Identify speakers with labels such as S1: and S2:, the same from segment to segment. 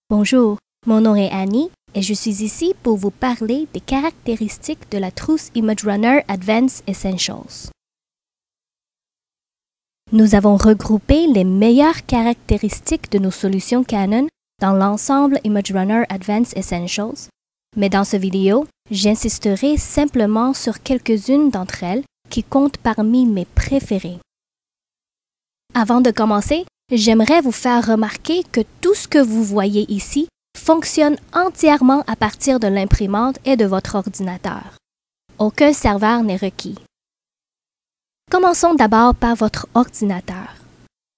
S1: Bonjour, mon nom est Annie et je suis ici pour vous parler des caractéristiques de la trousse ImageRunner Advanced Essentials. Nous avons regroupé les meilleures caractéristiques de nos solutions Canon dans l'ensemble ImageRunner Advanced Essentials, mais dans cette vidéo, j'insisterai simplement sur quelques-unes d'entre elles qui comptent parmi mes préférées. Avant de commencer, j'aimerais vous faire remarquer que tout ce que vous voyez ici fonctionne entièrement à partir de l'imprimante et de votre ordinateur. Aucun serveur n'est requis. Commençons d'abord par votre ordinateur.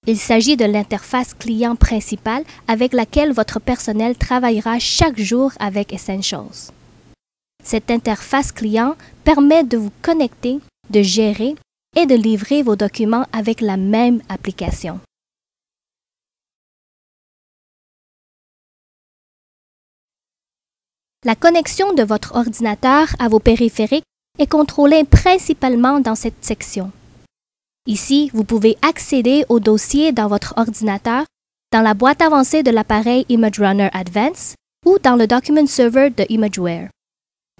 S1: Il s'agit de l'interface client principale avec laquelle votre personnel travaillera chaque jour avec Essentials. Cette interface client permet de vous connecter, de gérer et de livrer vos documents avec la même application. La connexion de votre ordinateur à vos périphériques est contrôlée principalement dans cette section. Ici, vous pouvez accéder aux dossiers dans votre ordinateur, dans la boîte avancée de l'appareil ImageRunner Advanced ou dans le Document Server de ImageWare.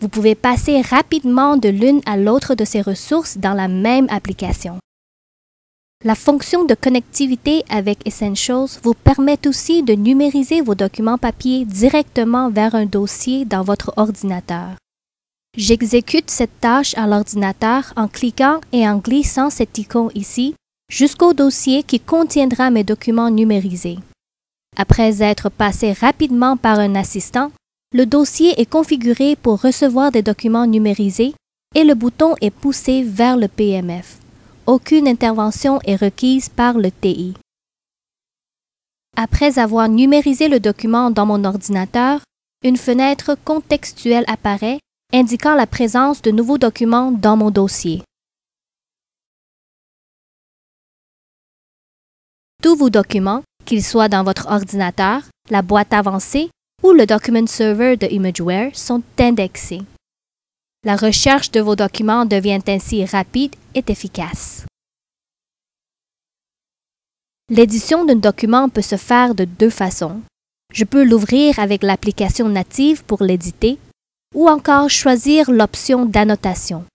S1: Vous pouvez passer rapidement de l'une à l'autre de ces ressources dans la même application. La fonction de connectivité avec Essentials vous permet aussi de numériser vos documents papier directement vers un dossier dans votre ordinateur. J'exécute cette tâche à l'ordinateur en cliquant et en glissant cette icône ici jusqu'au dossier qui contiendra mes documents numérisés. Après être passé rapidement par un assistant, le dossier est configuré pour recevoir des documents numérisés et le bouton est poussé vers le PMF. Aucune intervention est requise par le TI. Après avoir numérisé le document dans mon ordinateur, une fenêtre contextuelle apparaît indiquant la présence de nouveaux documents dans mon dossier. Tous vos documents, qu'ils soient dans votre ordinateur, la boîte avancée ou le Document Server de ImageWare, sont indexés. La recherche de vos documents devient ainsi rapide et efficace. L'édition d'un document peut se faire de deux façons. Je peux l'ouvrir avec l'application native pour l'éditer ou encore choisir l'option d'annotation.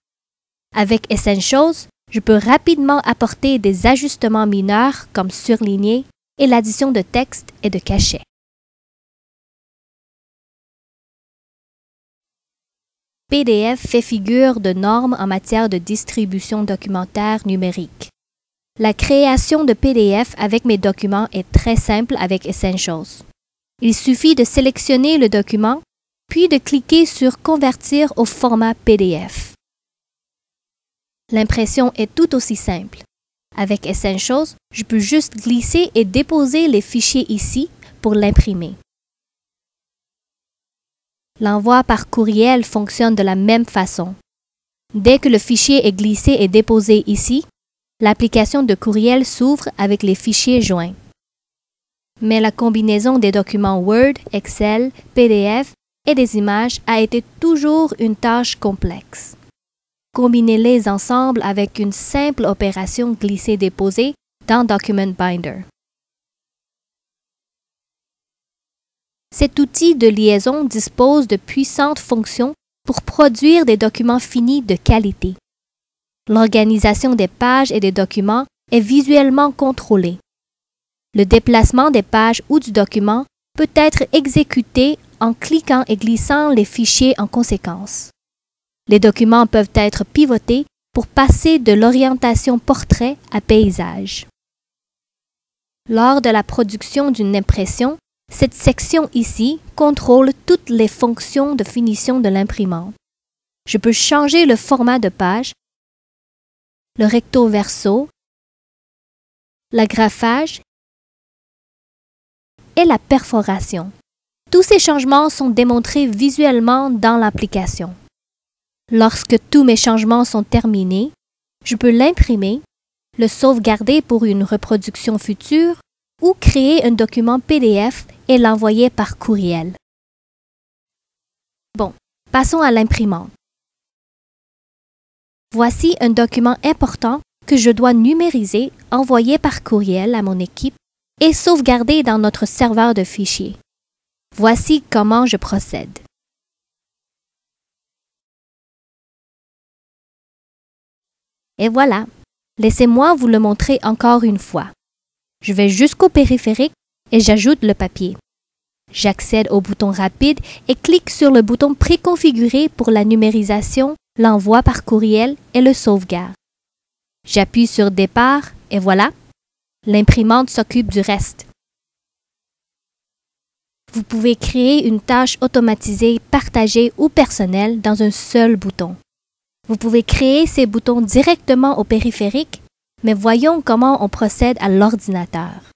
S1: Avec Essentials, je peux rapidement apporter des ajustements mineurs comme surligner et l'addition de texte et de cachets. PDF fait figure de norme en matière de distribution documentaire numérique. La création de PDF avec mes documents est très simple avec Essentials. Il suffit de sélectionner le document, puis de cliquer sur « Convertir au format PDF ». L'impression est tout aussi simple. Avec Essentials, je peux juste glisser et déposer les fichiers ici pour l'imprimer. L'envoi par courriel fonctionne de la même façon. Dès que le fichier est glissé et déposé ici, l'application de courriel s'ouvre avec les fichiers joints. Mais la combinaison des documents Word, Excel, PDF et des images a été toujours une tâche complexe. Combinez-les ensemble avec une simple opération glisser-déposer dans Document Binder. Cet outil de liaison dispose de puissantes fonctions pour produire des documents finis de qualité. L'organisation des pages et des documents est visuellement contrôlée. Le déplacement des pages ou du document peut être exécuté en cliquant et glissant les fichiers en conséquence. Les documents peuvent être pivotés pour passer de l'orientation portrait à paysage. Lors de la production d'une impression, cette section ici contrôle toutes les fonctions de finition de l'imprimante. Je peux changer le format de page, le recto verso, l'agrafage et la perforation. Tous ces changements sont démontrés visuellement dans l'application. Lorsque tous mes changements sont terminés, je peux l'imprimer, le sauvegarder pour une reproduction future ou créer un document PDF et l'envoyer par courriel. Bon, passons à l'imprimante. Voici un document important que je dois numériser, envoyer par courriel à mon équipe et sauvegarder dans notre serveur de fichiers. Voici comment je procède. Et voilà, laissez-moi vous le montrer encore une fois. Je vais jusqu'au périphérique et j'ajoute le papier. J'accède au bouton rapide et clique sur le bouton préconfiguré pour la numérisation, l'envoi par courriel et le sauvegarde. J'appuie sur Départ et voilà, l'imprimante s'occupe du reste. Vous pouvez créer une tâche automatisée, partagée ou personnelle dans un seul bouton. Vous pouvez créer ces boutons directement au périphérique, mais voyons comment on procède à l'ordinateur.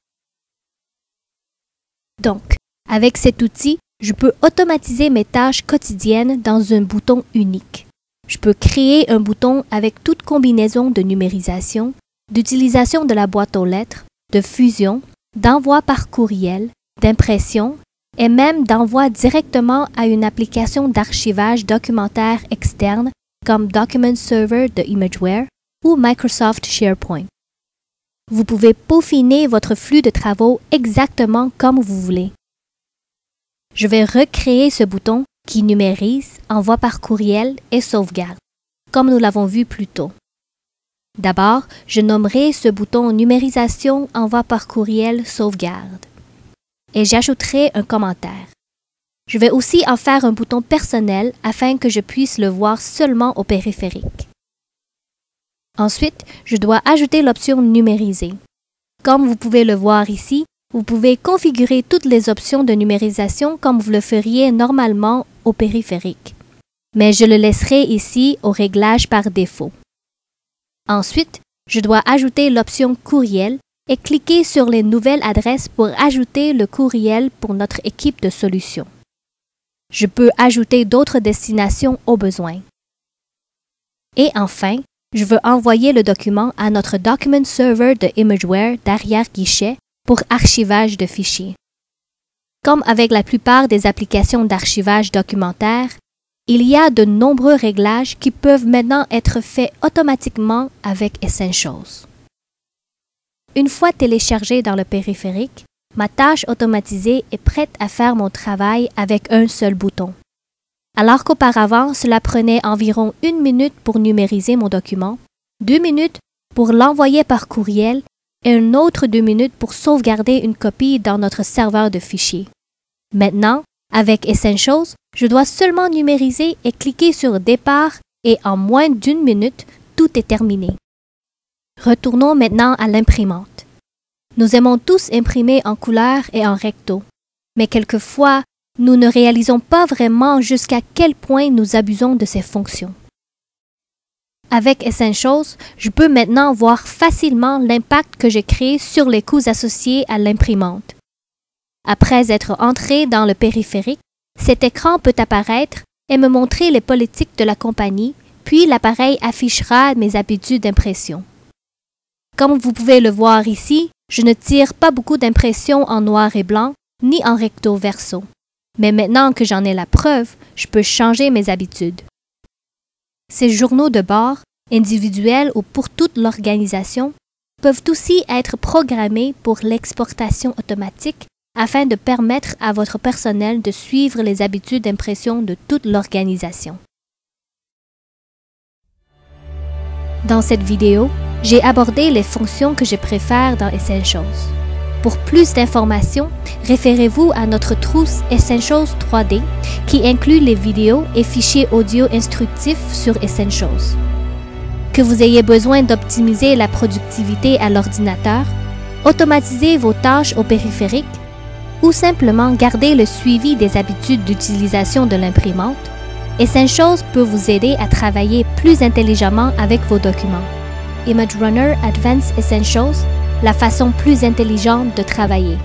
S1: Donc, avec cet outil, je peux automatiser mes tâches quotidiennes dans un bouton unique. Je peux créer un bouton avec toute combinaison de numérisation, d'utilisation de la boîte aux lettres, de fusion, d'envoi par courriel, d'impression et même d'envoi directement à une application d'archivage documentaire externe comme Document Server de Imageware ou Microsoft SharePoint. Vous pouvez peaufiner votre flux de travaux exactement comme vous voulez. Je vais recréer ce bouton qui numérise, envoie par courriel et sauvegarde, comme nous l'avons vu plus tôt. D'abord, je nommerai ce bouton Numérisation, envoi par courriel, sauvegarde. Et j'ajouterai un commentaire. Je vais aussi en faire un bouton personnel afin que je puisse le voir seulement au périphérique. Ensuite, je dois ajouter l'option Numériser. Comme vous pouvez le voir ici, vous pouvez configurer toutes les options de numérisation comme vous le feriez normalement au périphérique. Mais je le laisserai ici au réglage par défaut. Ensuite, je dois ajouter l'option Courriel et cliquer sur les nouvelles adresses pour ajouter le courriel pour notre équipe de solutions. Je peux ajouter d'autres destinations au besoin. Et enfin, je veux envoyer le document à notre Document Server de Imageware d'arrière-guichet pour archivage de fichiers. Comme avec la plupart des applications d'archivage documentaire, il y a de nombreux réglages qui peuvent maintenant être faits automatiquement avec Essentials. Une fois téléchargée dans le périphérique, ma tâche automatisée est prête à faire mon travail avec un seul bouton. Alors qu'auparavant, cela prenait environ 1 minute pour numériser mon document, 2 minutes pour l'envoyer par courriel et une autre 2 minutes pour sauvegarder une copie dans notre serveur de fichiers. Maintenant, avec Essentials, je dois seulement numériser et cliquer sur Départ et en moins d'1 minute, tout est terminé. Retournons maintenant à l'imprimante. Nous aimons tous imprimer en couleur et en recto, mais quelquefois, nous ne réalisons pas vraiment jusqu'à quel point nous abusons de ces fonctions. Avec Essentials, je peux maintenant voir facilement l'impact que j'ai créé sur les coûts associés à l'imprimante. Après être entré dans le périphérique, cet écran peut apparaître et me montrer les politiques de la compagnie, puis l'appareil affichera mes habitudes d'impression. Comme vous pouvez le voir ici, je ne tire pas beaucoup d'impressions en noir et blanc, ni en recto verso. Mais maintenant que j'en ai la preuve, je peux changer mes habitudes. Ces journaux de bord, individuels ou pour toute l'organisation, peuvent aussi être programmés pour l'exportation automatique afin de permettre à votre personnel de suivre les habitudes d'impression de toute l'organisation. Dans cette vidéo, j'ai abordé les fonctions que je préfère dans Essentials. Pour plus d'informations, référez-vous à notre trousse Essentials 3D qui inclut les vidéos et fichiers audio instructifs sur Essentials. Que vous ayez besoin d'optimiser la productivité à l'ordinateur, automatiser vos tâches au périphérique ou simplement garder le suivi des habitudes d'utilisation de l'imprimante, Essentials peut vous aider à travailler plus intelligemment avec vos documents. ImageRunner Advanced Essentials, la façon plus intelligente de travailler.